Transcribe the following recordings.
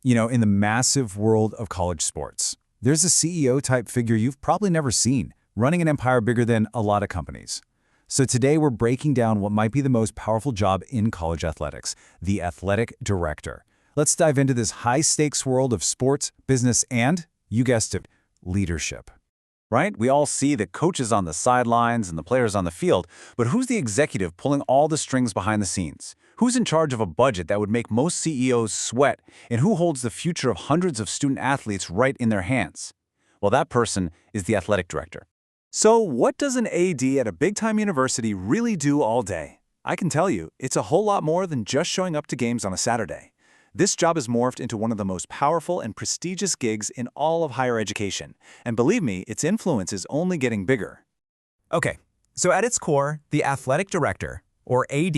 In the massive world of college sports, there's a CEO-type figure you've probably never seen, running an empire bigger than a lot of companies. So today we're breaking down what might be the most powerful job in college athletics, the athletic director. Let's dive into this high-stakes world of sports, business, and, you guessed it, leadership. Right? We all see the coaches on the sidelines and the players on the field, but who's the executive pulling all the strings behind the scenes? Who's in charge of a budget that would make most CEOs sweat, and who holds the future of hundreds of student athletes right in their hands? Well, that person is the athletic director. So what does an AD at a big-time university really do all day? I can tell you, it's a whole lot more than just showing up to games on a Saturday. This job has morphed into one of the most powerful and prestigious gigs in all of higher education, and believe me, its influence is only getting bigger. Okay, so at its core, the athletic director, or AD,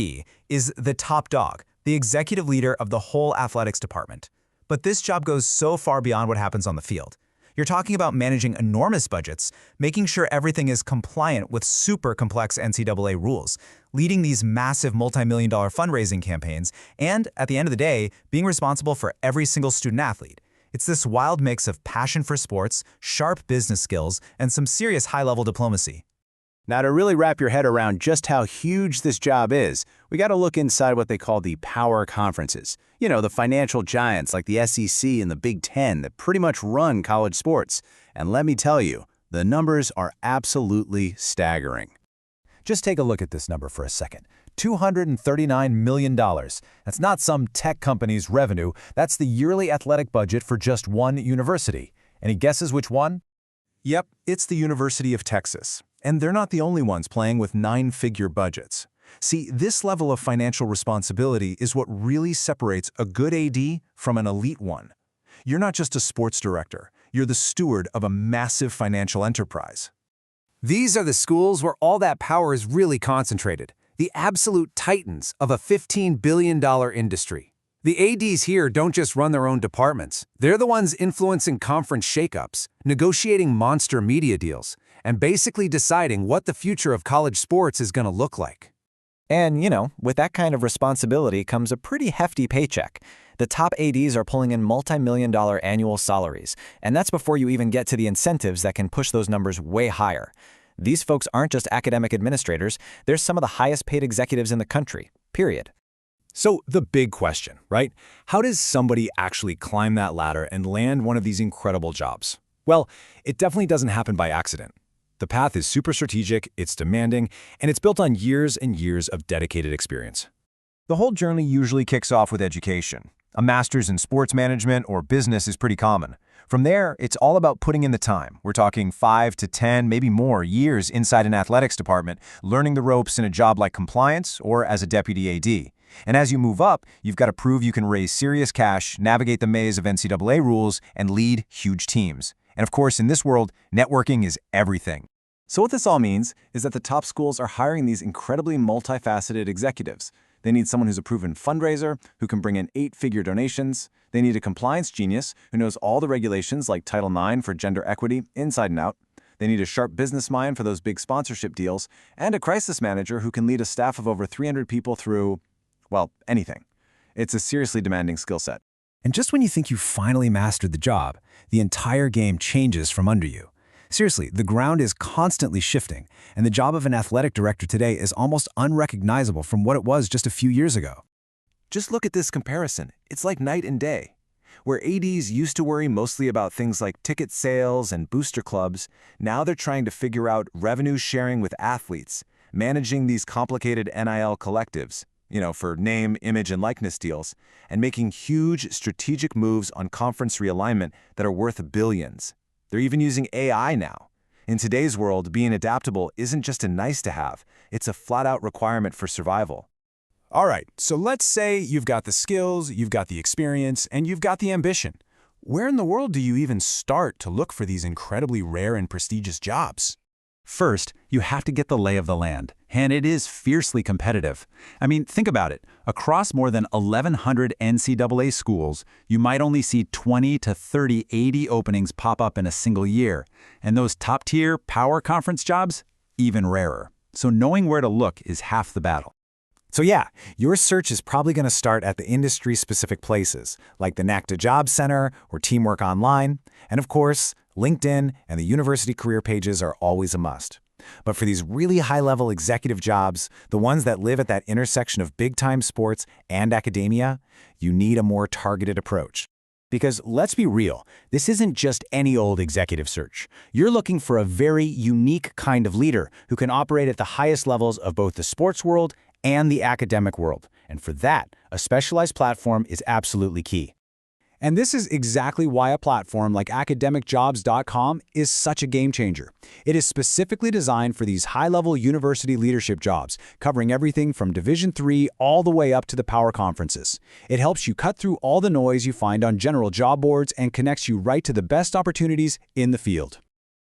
is the top dog, the executive leader of the whole athletics department. But this job goes so far beyond what happens on the field. You're talking about managing enormous budgets, making sure everything is compliant with super complex NCAA rules, leading these massive multi-million-dollar fundraising campaigns, and, at the end of the day, being responsible for every single student-athlete. It's this wild mix of passion for sports, sharp business skills, and some serious high-level diplomacy. Now, to really wrap your head around just how huge this job is, we got to look inside what they call the power conferences. The financial giants like the SEC and the Big Ten that pretty much run college sports. And let me tell you, the numbers are absolutely staggering. Just take a look at this number for a second. $239 million. That's not some tech company's revenue. That's the yearly athletic budget for just one university. Any guesses which one? Yep, it's the University of Texas. And they're not the only ones playing with nine-figure budgets. See, this level of financial responsibility is what really separates a good AD from an elite one. You're not just a sports director, you're the steward of a massive financial enterprise. These are the schools where all that power is really concentrated, the absolute titans of a $15 billion industry. The ADs here don't just run their own departments. They're the ones influencing conference shakeups, negotiating monster media deals, and basically deciding what the future of college sports is going to look like. And, with that kind of responsibility comes a pretty hefty paycheck. The top ADs are pulling in multi-million-dollar annual salaries, and that's before you even get to the incentives that can push those numbers way higher. These folks aren't just academic administrators, they're some of the highest-paid executives in the country, period. So the big question, right? How does somebody actually climb that ladder and land one of these incredible jobs? Well, it definitely doesn't happen by accident. The path is super strategic, it's demanding, and it's built on years and years of dedicated experience. The whole journey usually kicks off with education. A master's in sports management or business is pretty common. From there, it's all about putting in the time. We're talking 5 to 10, maybe more years inside an athletics department, learning the ropes in a job like compliance or as a deputy AD. And as you move up, you've got to prove you can raise serious cash, navigate the maze of NCAA rules, and lead huge teams. And of course, in this world, networking is everything. So what this all means is that the top schools are hiring these incredibly multifaceted executives. They need someone who's a proven fundraiser, who can bring in 8-figure donations. They need a compliance genius who knows all the regulations like Title IX for gender equity inside and out. They need a sharp business mind for those big sponsorship deals, and a crisis manager who can lead a staff of over 300 people through, well, anything. It's a seriously demanding skill set. And just when you think you finally mastered the job, the entire game changes from under you. Seriously, the ground is constantly shifting, and the job of an athletic director today is almost unrecognizable from what it was just a few years ago. Just look at this comparison. It's like night and day. Where ADs used to worry mostly about things like ticket sales and booster clubs, now they're trying to figure out revenue sharing with athletes, managing these complicated NIL collectives, for name, image, and likeness deals, and making huge strategic moves on conference realignment that are worth billions. They're even using AI now. In today's world, being adaptable isn't just a nice-to-have, it's a flat-out requirement for survival. All right, so let's say you've got the skills, you've got the experience, and you've got the ambition. Where in the world do you even start to look for these incredibly rare and prestigious jobs? First, you have to get the lay of the land, and it is fiercely competitive. I mean, think about it. Across more than 1,100 NCAA schools, you might only see 20 to 30 AD openings pop up in a single year. And those top-tier power conference jobs, even rarer. So knowing where to look is half the battle. So yeah, your search is probably going to start at the industry-specific places, like the NACTA Job Center or Teamwork Online. And of course, LinkedIn and the university career pages are always a must. But for these really high-level executive jobs, the ones that live at that intersection of big-time sports and academia, you need a more targeted approach. Because let's be real, this isn't just any old executive search. You're looking for a very unique kind of leader who can operate at the highest levels of both the sports world and the academic world. And for that, a specialized platform is absolutely key. And this is exactly why a platform like academicjobs.com is such a game changer. It is specifically designed for these high-level university leadership jobs, covering everything from Division III all the way up to the power conferences. It helps you cut through all the noise you find on general job boards and connects you right to the best opportunities in the field.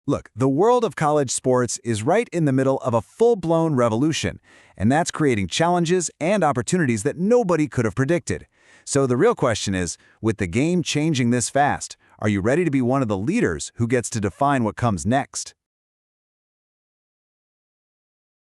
Look, the world of college sports is right in the middle of a full-blown revolution, and that's creating challenges and opportunities that nobody could have predicted. So the real question is, with the game changing this fast, are you ready to be one of the leaders who gets to define what comes next?